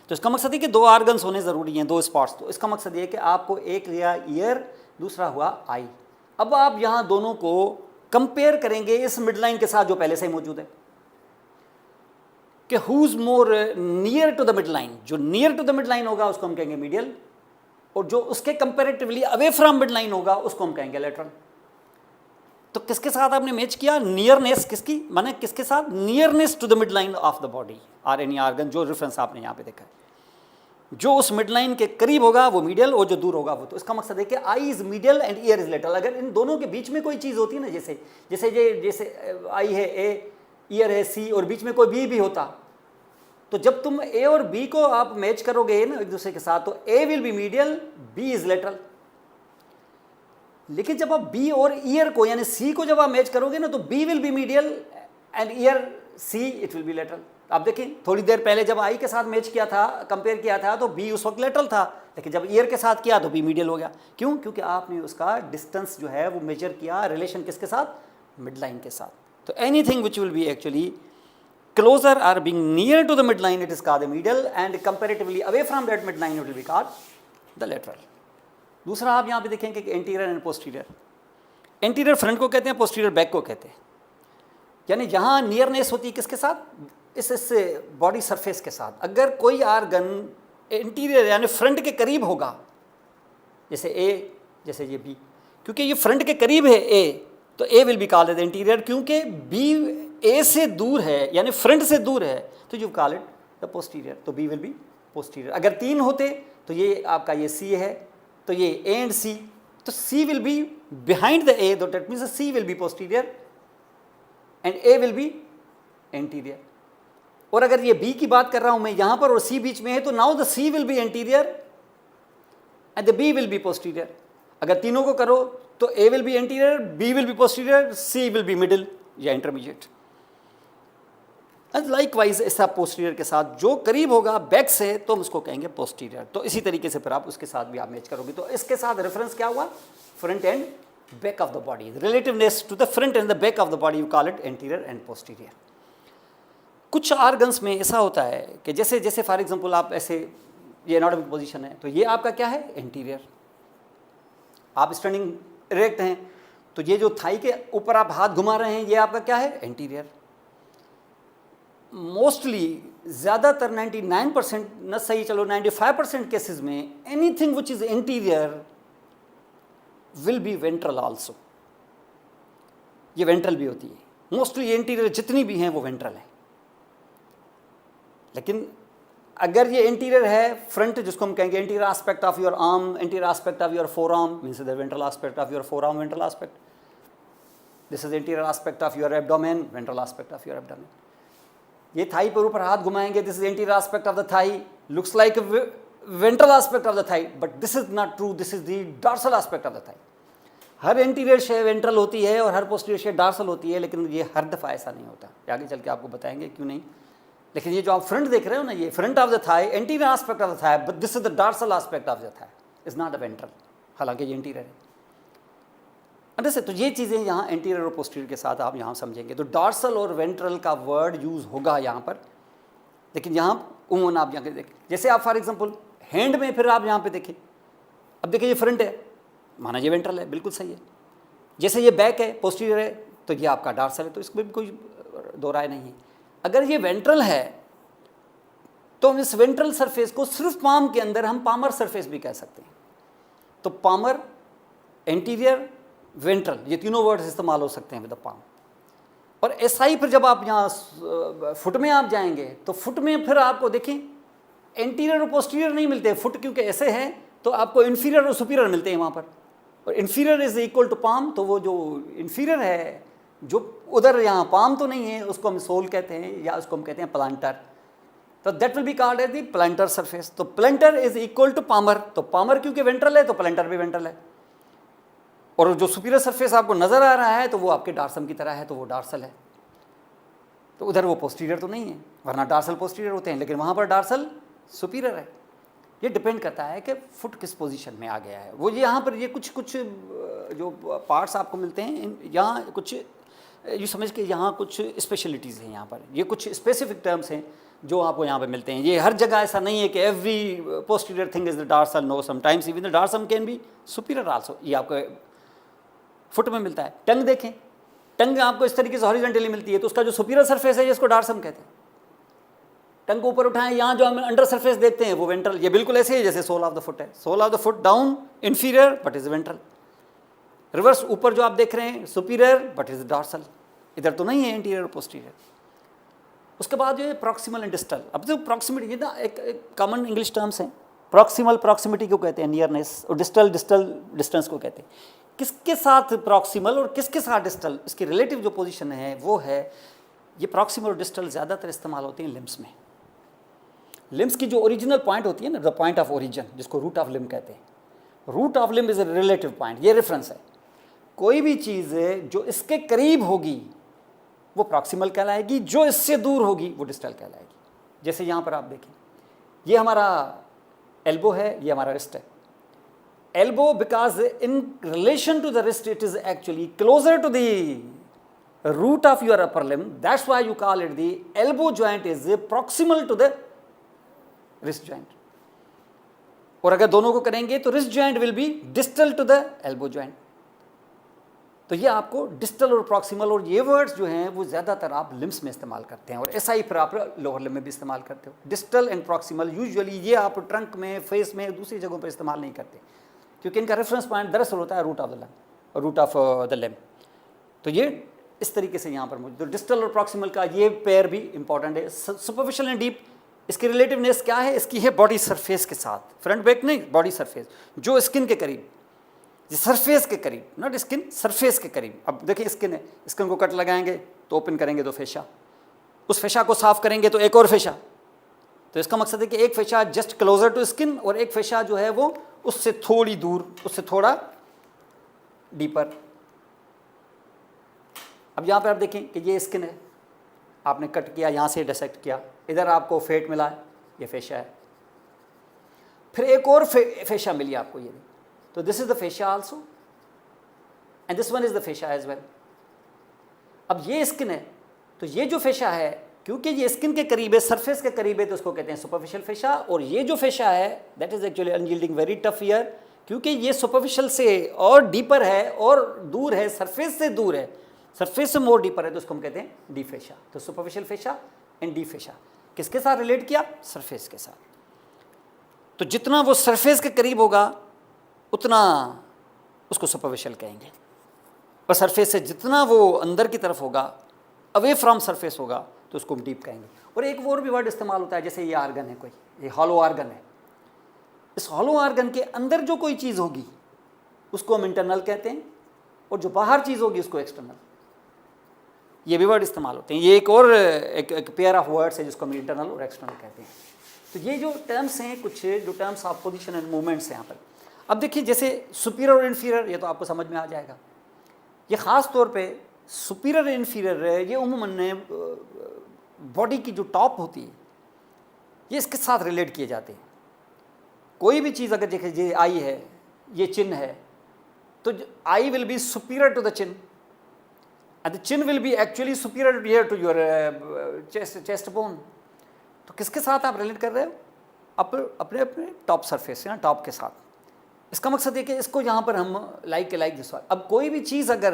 तो इसका मकसद है कि दो आर्गन्स होने ज़रूरी हैं, दो स्पॉट्स। तो इसका मकसद ये है कि आपको एक लिया ईयर, दूसरा हुआ आई। अब आप यहाँ दोनों को कंपेयर करेंगे इस मिड लाइन के साथ जो पहले से ही मौजूद है, कि who is more near to the mid line. जो near to the mid line होगा उसको हम कहेंगे मीडियल, और जो उसके comparatively away from midline होगा उसको हम कहेंगे लेटरल। तो किसके साथ आपने मैच किया? नियरनेस किसकी, माने किसके साथ? Nearness to the mid line of the body or any organ, जो रेफरेंस आपने यहाँ पे देखा है। जो उस मिड लाइन के करीब होगा वो मीडियल, और जो दूर होगा वो। तो इसका मकसद है कि eye is medial and ear is lateral. अगर इन दोनों के बीच में कोई चीज़ होती है ना, जैसे आई है ए, ईयर है सी, और बीच में कोई बी भी होता, तो जब तुम ए और बी को आप मैच करोगे ना एक दूसरे के साथ, तो A will be medial, B is lateral. लेकिन जब आप बी और ईयर को यानी सी को जब आप मैच करोगे ना, तो B will be medial and here C it will be lateral. आप देखिए थोड़ी देर पहले जब आई के साथ मैच किया था, कंपेयर किया था, तो बी उस वक्त लेटरल था, लेकिन जब ईयर के साथ किया तो बी मीडियल हो गया। क्यों? क्योंकि आपने उसका डिस्टेंस जो है वो मेजर किया रिलेशन किसके साथ? मिड लाइन के साथ। तो anything which will be actually closer or being near to the midline, it is called the medial, and comparatively away from that midline it will be called the lateral. दूसरा आप यहाँ पे देखेंगे कि anterior and posterior. Anterior front को कहते हैं, posterior back को कहते हैं। यानी जहाँ नियरनेस होती है किसके साथ? इस बॉडी सरफेस के साथ। अगर कोई आर्गन एंटीरियर यानी फ्रंट के करीब होगा, जैसे ए, जैसे ये बी, क्योंकि ये फ्रंट के करीब है ए, तो A will be called as anterior. क्योंकि बी ए से दूर है यानी फ्रंट से दूर है, तो you call it the posterior, तो बी विल बी पोस्टीरियर। अगर तीन होते तो ये आपका ये सी है, तो ये ए एंड सी, तो C will be behind the A, तो that means C will be posterior and A will be anterior. और अगर ये बी की बात कर रहा हूं मैं यहाँ पर और सी बीच में है, तो now the C will be anterior and the B will be posterior. अगर तीनों को करो तो A will be anterior, B will be posterior, C will be middle या इंटरमीडिएट। लाइकवाइज ऐसा पोस्टीरियर के साथ जो करीब होगा बैक से, तो हम उसको कहेंगे पोस्टीरियर। तो इसी तरीके से फिर आप उसके साथ भी आप मैच करोगे। तो इसके साथ रेफरेंस क्या हुआ? Front and back of the body, relativeness to the front and the back of the body, you call it anterior and posterior. कुछ आर्गन्स में ऐसा होता है कि जैसे जैसे फॉर एग्जांपल आप ऐसे, ये एनाटॉमिक पोजीशन है, तो ये आपका क्या है? एंटीरियर। आप स्टैंडिंग इरेक्ट हैं, तो ये जो थाई के ऊपर आप हाथ घुमा रहे हैं, ये आपका क्या है? एंटीरियर। मोस्टली ज़्यादातर 99% न सही चलो 95% केसेस में anything which is interior will be ventral also. ये वेंट्रल भी होती है। मोस्टली इंटीरियर जितनी भी हैं वो वेंट्रल है। लेकिन अगर ये इंटीरियर है फ्रंट, जिसको हम कहेंगे interior aspect of your arm, interior aspect of your forearm means the ventral aspect of your forearm, ventral aspect. This is interior aspect of your abdomen, ventral aspect of your abdomen. ये thigh पर ऊपर हाथ घुमाएंगे, this is interior aspect of the thigh, looks like ventral aspect of the thigh, but this is not true, this is the dorsal aspect of the Thai. Her interior shape ventral होती है और हर posterior shape dorsal होती है, लेकिन ये हर दफ़ा ऐसा नहीं होता। आगे चल के आपको बताएंगे क्यों नहीं। लेकिन ये जो आप फ्रंट देख रहे हो ना, ये front of the thigh, anterior aspect of the thigh, but this is the dorsal aspect of the thigh, is not the ventral, हालांकि ये इंटीरियर है। अंडरस्टैंड? तो ये चीज़ें यहाँ एंटीरियर और पोस्टीरियर के साथ आप यहाँ समझेंगे। तो डॉर्सल और वेंट्रल का वर्ड यूज़ होगा यहाँ पर, लेकिन यहाँ उमूमन आप यहाँ देखें, जैसे आप फॉर एग्जांपल हैंड में, फिर आप यहाँ पे देखें, अब देखिए ये फ्रंट है, माना ये वेंट्रल है, बिल्कुल सही है। जैसे ये बैक है, पोस्टीरियर है, तो ये आपका डॉर्सल है, तो इसमें भी कोई दो राय नहीं है। अगर ये वेंट्रल है तो हम इस वेंट्रल सरफेस को सिर्फ पाम के अंदर हम पामर सरफेस भी कह सकते हैं। तो पामर, एंटीरियर, वेंट्रल, ये तीनों वर्ड्स इस्तेमाल हो सकते हैं विद द पाम। और ऐसा ही फिर जब आप यहाँ फुट में आप जाएंगे, तो फुट में फिर आपको देखें एंटीरियर और पोस्टीरियर नहीं मिलते। फुट क्योंकि ऐसे है तो आपको इन्फीरियर और सुपीरियर मिलते हैं वहाँ पर, और inferior is equal to palm. तो वो जो इन्फीरियर है जो उधर यहाँ पाम तो नहीं है, उसको हम सोल कहते हैं या उसको हम कहते हैं प्लांटर, तो that will be called as the plantar surface. तो plantar is equal to palmar, तो पामर क्योंकि वेंट्रल है तो प्लांटर भी वेंट्रल है, और जो सुपीरियर सरफेस आपको नजर आ रहा है तो वो आपके डार्सम की तरह है, तो वो डार्सल है। तो उधर वो पोस्टीरियर तो नहीं है, वरना डार्सल पोस्टीरियर होते हैं, लेकिन वहाँ पर डार्सल सुपीरियर है। ये डिपेंड करता है कि फुट किस पोजीशन में आ गया है। वो यहाँ पर ये कुछ जो पार्ट्स आपको मिलते हैं, यहाँ कुछ ये समझ के यहाँ कुछ स्पेशलिटीज़ हैं, यहाँ पर ये कुछ स्पेसिफिक टर्म्स हैं जो आपको यहाँ पे मिलते हैं। ये हर जगह ऐसा नहीं है कि every posterior thing is the dorsal, no, sometimes even the dorsum can be superior also. ये आपको फुट में मिलता है। टंग देखें, टंग आपको इस तरीके से हॉरिजॉन्टली मिलती है, तो उसका जो सुपीरियर सरफेस है जिसको डार्सम कहते हैं। टंग को ऊपर उठाएं, यहाँ जो हम अंडर सरफेस देखते हैं वो वेंट्रल, ये बिल्कुल ऐसे ही जैसे सोल ऑफ द फुट है। Sole of the foot down inferior but is ventral. Reverse ऊपर जो आप देख रहे हैं सुपीरियर बट इज डार्सल, इधर तो नहीं है इंटीरियर और पोस्टीरियर। उसके बाद जो है प्रॉक्सिमल एंड डिस्टल। अब तो प्रॉक्सिमिटी ये ना एक कॉमन इंग्लिश टर्म्स हैं। प्रॉक्सिमल प्रॉक्सिमिटी को कहते हैं नियरनेस, और डिस्टल डिस्टेंस को कहते हैं। किसके साथ प्रॉक्सिमल और किसके साथ डिस्टल, इसकी रिलेटिव जो पोजीशन है वो है, ये प्रॉक्सिमल और डिस्टल ज़्यादातर इस्तेमाल होती हैं लिम्स में। लिम्स की जो ओरिजिनल पॉइंट होती है ना, द पॉइंट ऑफ ओरिजिन, जिसको रूट ऑफ लिम्ब कहते हैं। Root of limb is a relative point, ये रेफरेंस है। कोई भी चीज़ जो इसके करीब होगी वो प्रॉक्सिमल कहलाएगी, जो इससे दूर होगी वो डिस्टल कहलाएगी। जैसे यहाँ पर आप देखें, ये हमारा एल्बो है, ये हमारा रिस्ट है। Elbow because in relation to the wrist it is actually closer to the root of your upper limb, that's why you call it the elbow joint is proximal to the wrist joint. और अगर दोनों को करेंगे तो wrist joint will be distal to the elbow joint. तो ये आपको distal और प्रॉक्सिमल और ये वर्ड्स जो हैं वो ज़्यादातर आप लिम्स में इस्तेमाल करते हैं, और ऐसा ही फिर आप लोअर लिम्ब में भी इस्तेमाल करते हो। डिस्टल एंड प्रॉक्सिमल यूजुअली ये आप ट्रंक में, फेस में, दूसरी जगहों पर इस्तेमाल नहीं करते, क्योंकि इनका रेफरेंस पॉइंट दरअसल होता है root of the limb, root of the limb. तो ये इस तरीके से यहाँ पर मौजूद। तो डिस्टल और प्रॉक्सिमल का ये पेयर भी इंपॉर्टेंट है। सुपरफिशियल एंड डीप, इसकी रिलेटिवनेस क्या है, इसकी है बॉडी सरफेस के साथ, फ्रंट बैक नहीं, बॉडी सरफेस, जो स्किन के करीब, सरफेस के करीब, नॉट स्किन, सरफेस के करीब। अब देखिए स्किन है, स्किन को कट लगाएंगे तो ओपन करेंगे तो फेशा, उस फेशा को साफ करेंगे तो एक और फेशा। तो इसका मकसद है कि एक फेशा जस्ट क्लोजर टू स्किन और एक फेशा जो है वो उससे थोड़ी दूर, उससे थोड़ा डीपर। अब यहाँ पे आप देखें कि ये स्किन है, आपने कट किया, यहाँ से डिसेक्ट किया, इधर आपको फेट मिला, ये फेशा है। फिर एक और फेशा मिली आपको, ये तो this is the fascia also and this one is the fascia as well. अब ये स्किन है, तो ये जो फेशा है क्योंकि ये स्किन के करीब है, सरफेस के करीब है, तो उसको कहते हैं सुपरफिशियल फेशा। और ये जो फेशा है that is actually unyielding, very tough year, क्योंकि ये सुपरफिशियल से और डीपर है और दूर है, सरफेस से दूर है, सरफेस से मोर डीपर है, तो उसको हम कहते हैं डी फेशा। तो सुपरफिशियल फेशा एंड डी फेशा किसके साथ रिलेट किया, सरफेस के साथ। तो जितना वो सरफेस के करीब होगा उतना उसको सुपरफिशियल कहेंगे, और सरफेस से जितना वो अंदर की तरफ होगा, अवे फ्रॉम सरफेस होगा, तो उसको हम डीप कहेंगे। और एक और भी वर्ड इस्तेमाल होता है, जैसे ये आर्गन है, कोई ये हॉलो आर्गन है, इस हॉलो आर्गन के अंदर जो कोई चीज़ होगी उसको हम इंटरनल कहते हैं, और जो बाहर चीज़ होगी उसको एक्सटर्नल। ये भी वर्ड इस्तेमाल होते हैं। ये एक और एक पेयर ऑफ वर्ड्स है जिसको हम इंटरनल और एक्सटर्नल कहते हैं। तो ये जो टर्म्स हैं, कुछ जो terms of position and movements हैं यहाँ पर। अब देखिए जैसे सुपीरियर और इन्फीरियर, ये तो आपको समझ में आ जाएगा। ये ख़ास तौर पे सुपीरियर इन्फीरियर है, ये उम्मन बॉडी की जो टॉप होती है ये इसके साथ रिलेट किए जाते हैं। कोई भी चीज़ अगर देखिए, ये आई है, ये चिन है, तो eye will be superior to the chin and the chin will be actually superior here to your chest bone. तो किसके साथ आप रिलेट कर रहे हो, अपने अपने टॉप सरफेस है ना, टॉप के साथ। इसका मकसद है कि इसको यहाँ पर हम लाइक दिस। अब कोई भी चीज़ अगर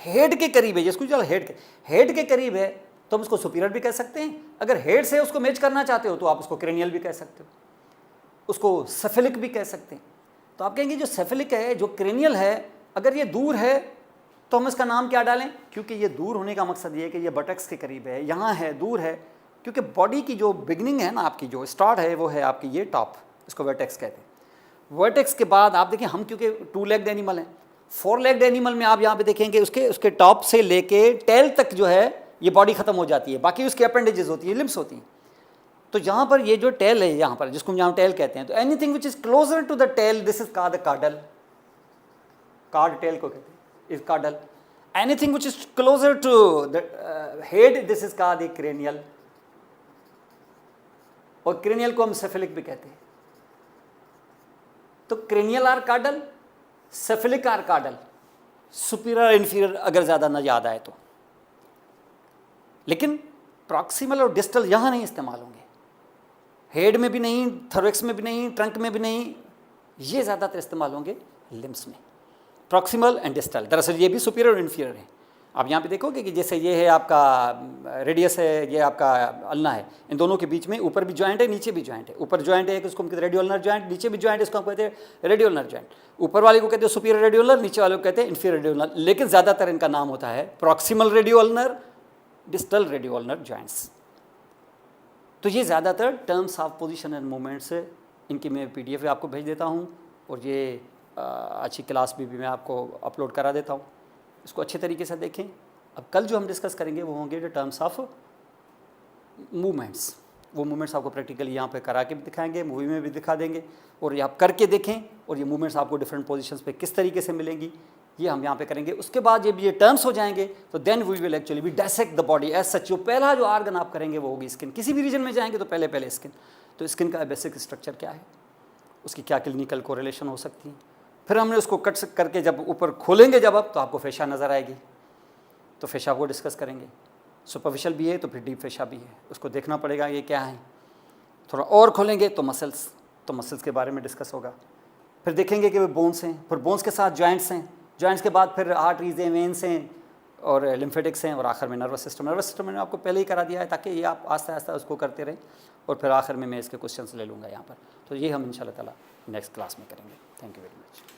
हेड के करीब है, जिसको चलो हेड के करीब है, तो हम उसको सुपीरियर भी कह सकते हैं। अगर हेड से उसको मैच करना चाहते हो तो आप उसको क्रेनियल भी कह सकते हो, उसको सेफेलिक भी कह सकते हैं। तो आप कहेंगे जो सेफेलिक है, जो क्रेनियल है, अगर ये दूर है तो हम इसका नाम क्या डालें, क्योंकि ये दूर होने का मकसद ये है कि ये बटक्स के करीब है, यहाँ है, दूर है, क्योंकि बॉडी की जो बिगनिंग है ना, आपकी जो स्टार्ट है वो है आपकी ये टॉप, इसको वर्टेक्स कहते हैं। वर्टेक्स के बाद आप देखिए, हम क्योंकि टू लेग्ड एनिमल हैं, 4 लेग्ड एनिमल में आप यहाँ पे देखेंगे उसके टॉप से लेके टेल तक जो है ये बॉडी खत्म हो जाती है, बाकी उसकी अपेंडेजेस होती है, लिम्स होती हैं। तो यहाँ पर ये जो टेल है यहाँ पर, जिसको हम यहाँ टेल कहते हैं, तो anything which is closer to the tail this is called the caudal, कार्ड टेल को कहते हैं, is caudal. Anything which is closer to the head this is called the cranial, और क्रेनियल को हम सेफेलिक भी कहते हैं। तो cranial or caudal, cephalic or caudal, superior inferior अगर ज़्यादा ना याद आए तो। लेकिन प्रॉक्सिमल और डिस्टल यहाँ नहीं इस्तेमाल होंगे, हेड में भी नहीं, थोरैक्स में भी नहीं, ट्रंक में भी नहीं, ये ज़्यादातर इस्तेमाल होंगे लिम्स में, प्रॉक्सिमल एंड डिस्टल। दरअसल ये भी सुपीरियर और इन्फीरियर है। आप यहाँ पे देखोगे कि जैसे ये है आपका रेडियस है, ये आपका अल्ना है, इन दोनों के बीच में ऊपर भी जॉइंट है, नीचे भी जॉइंट है। ऊपर जॉइंट है इसको हम कहते हैं रेडियोलर जॉइंट, नीचे भी जॉइंट है इसको हम कहते हैं रेडियोलर जॉइंट। ऊपर वाले को कहते हैं सुपीरियर रेडियोलर, नीचे वाले को कहते हैं इन्फीरियर रेडियोलर, लेकिन ज़्यादातर इनका नाम होता है proximal radioulnar, distal radioulnar joints. तो ये ज़्यादातर terms of position and movements, इनकी मैं PDF आपको भेज देता हूँ, और ये अच्छी क्लास भी मैं आपको अपलोड करा देता हूँ, इसको अच्छे तरीके से देखें। अब कल जो हम डिस्कस करेंगे वो होंगे द टर्म्स ऑफ मूवमेंट्स। वो मूवमेंट्स आपको प्रैक्टिकली यहाँ पे करा के भी दिखाएंगे, मूवी में भी दिखा देंगे, और ये आप करके देखें, और ये मूवमेंट्स आपको डिफरेंट पोजीशंस पे किस तरीके से मिलेंगी ये हम यहाँ पे करेंगे। उसके बाद जब ये टर्म्स हो जाएंगे तो then we will actually be dissect the body as such. जो पहला जो आर्गन आप करेंगे वो होगी स्किन। किसी भी रीजन में जाएंगे तो पहले स्किन। तो स्किन का बेसिक स्ट्रक्चर क्या है, उसकी क्या क्लिनिकल कोरिलेशन हो सकती है, फिर हमने उसको कट करके जब ऊपर खोलेंगे जब अब तो आपको फेशा नज़र आएगी, तो फेशा को डिस्कस करेंगे। सुपरफिशियल भी है तो फिर डीप फेशा भी है, उसको देखना पड़ेगा ये क्या है। थोड़ा और खोलेंगे तो मसल्स, तो मसल्स के बारे में डिस्कस होगा। फिर देखेंगे कि वो बोन्स हैं, फिर बोन्स के साथ जॉइंट्स हैं, जॉइंट्स के बाद फिर आर्टरीज हैं, वेन्स हैं, और लिम्फेटिक्स हैं, और आखिर में नर्वस सिस्टम। नर्वस सिस्टम मैंने आपको पहले ही करा दिया है ताकि ये आप आस्ते आस्ते उसको करते रहें, और फिर आखिर में मैं इसके क्वेश्चंस ले लूँगा यहाँ पर। तो ये हम इंशाल्लाह ताला नेक्स्ट क्लास में करेंगे। Thank you very much.